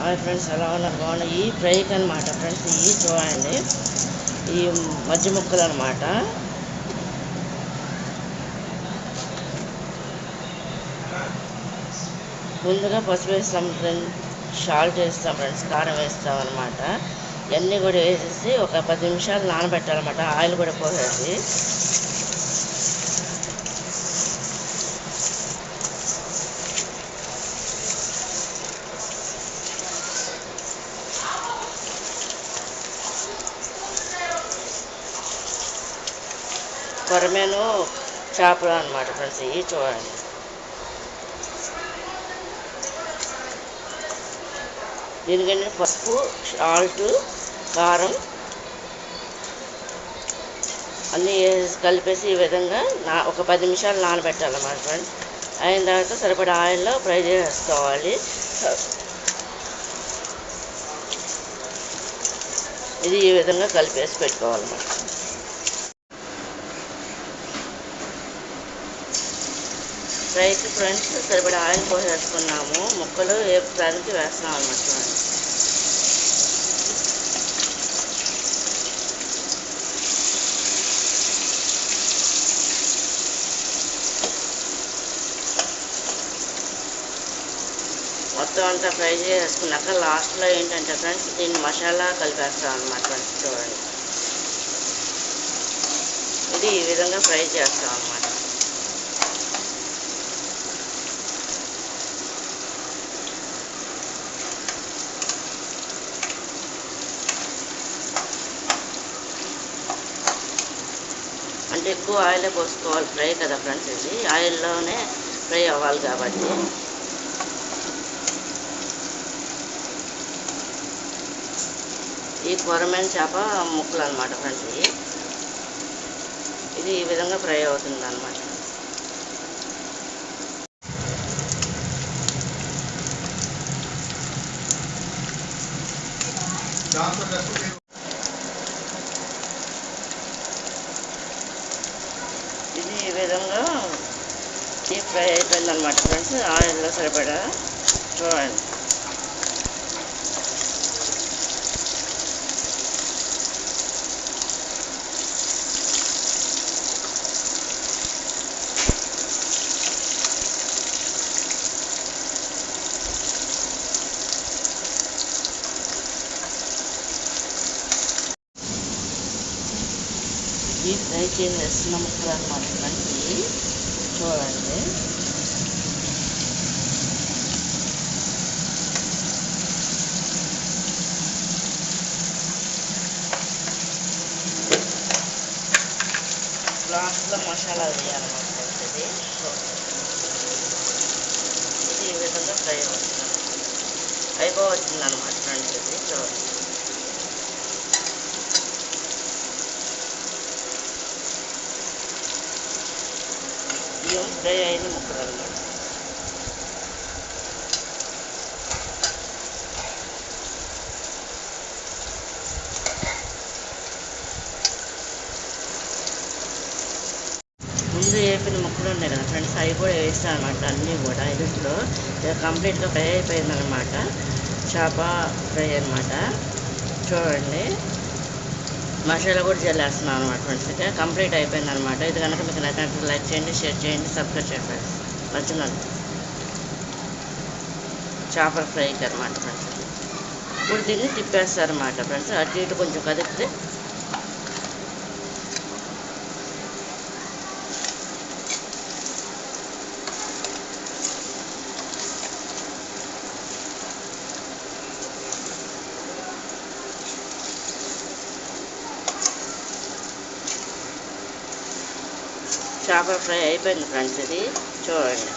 Hi friends, ఎలా ఉన్నారు? బాగున్నా. ఈ ఫ్రైకి అనమాట ఫ్రెండ్స్, ఈ చూడండి, ఈ మధ్య ముక్కలు అనమాట. ముందుగా పసుపు వేస్తాం ఫ్రెండ్స్, సాల్ట్ వేస్తాం ఫ్రెండ్స్, కారం వేస్తాం అనమాట. ఇవన్నీ కూడా వేసేసి ఒక 10 నిమిషాలు నానబెట్టాలన్నమాట. ఆయిల్ కూడా పోసేసి కొరమేను చేపలు అనమాట ఫ్రెండ్స్. ఇవి చూడండి. దీనికంటే పసుపు, సాల్ట్, కారం అన్నీ కలిపేసి ఈ విధంగా ఒక 10 నిమిషాలు నానబెట్టాలన్నమాట ఫ్రెండ్స్. అయిన తర్వాత సరిపడా ఆయిల్లో ఫ్రై చేసుకోవాలి. ఇది ఈ విధంగా కలిపేసి పెట్టుకోవాలన్నమాట. ఫ్రైకి ఫ్రెండ్స్ సరిపడా ఆయిల్ పోసేసుకున్నాము. ముక్కలు వేపడానికి వేస్తున్నాం అన్నమాట. చూడండి, మొత్తం అంతా ఫ్రై చేసుకున్నాక లాస్ట్లో ఏంటంటే ఫ్రెండ్స్, దీన్ని మసాలా కలిపేస్తాం అన్నమాట ఫ్రెండ్స్. చూడండి, ఇది ఈ విధంగా ఫ్రై చేస్తాం అన్నమాట. అంటే ఎక్కువ ఆయిలే పోసుకోవాలి, ఫ్రై కదా ఫ్రెండ్స్. ఇది ఆయిల్లోనే ఫ్రై అవ్వాలి కాబట్టి. ఈ కొరమేను చేప ముక్కలు అనమాట ఫ్రెండ్స్. ఇది ఈ విధంగా ఫ్రై అవుతుంది అనమాట. ఇది ఈ విధంగా డీప్ ఫ్రై అయిపోయింది అనమాట ఫ్రెండ్స్. ఆయిల్లో సరిపడా చూడండి. ఈ ఫ్రై చేసిన ముక్కలు అనమాట ఫ్రెండ్స్. చూడండి, లాస్ట్లో మసాలా వేయాలన్నమాట ఫ్రెండ్స్. ఇది ఈ విధంగా ఫ్రై అవుతుంది, అయిపోవచ్చింది అనమాట ఫ్రెండ్స్. ఇది చూడండి, బియ్యం ఫ్రై అయిన ముక్కలు అనమాట. ముందు వేపిన ముక్కలు ఉన్నాయి కదా ఫ్రెండ్స్, అవి కూడా వేస్తాను అనమాట. అన్నీ కూడా ఇందులో కంప్లీట్గా ఫ్రై అయిపోయిందనమాట. చేప ఫ్రై అనమాట. చూడండి, మసాలా కూడా జల్లేస్తున్నాం అనమాట ఫ్రెండ్స్. ఇక కంప్లీట్ అయిపోయింది అనమాట. ఇది కనుక మీకు నచ్చినట్టు లైక్ చేయండి, షేర్ చేయండి, సబ్స్క్రైబ్ చేయండి ఫ్రెండ్స్. నచ్చినాను చేపల ఫ్రైకి అనమాట ఫ్రెండ్స్. ఇప్పుడు దీన్ని తిప్పేస్తారన్నమాట ఫ్రెండ్స్. అటు ఇటు కొంచెం కదిపితే చేపల ఫ్రై అయిపోయింది ఫ్రెండ్స్. ఇది చూడండి,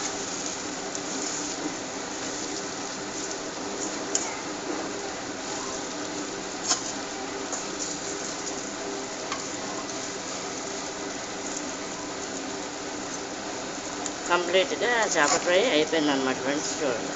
కంప్లీట్గా చేపల ఫ్రై అయిపోయింది అనమాట ఫ్రెండ్స్. చూడండి.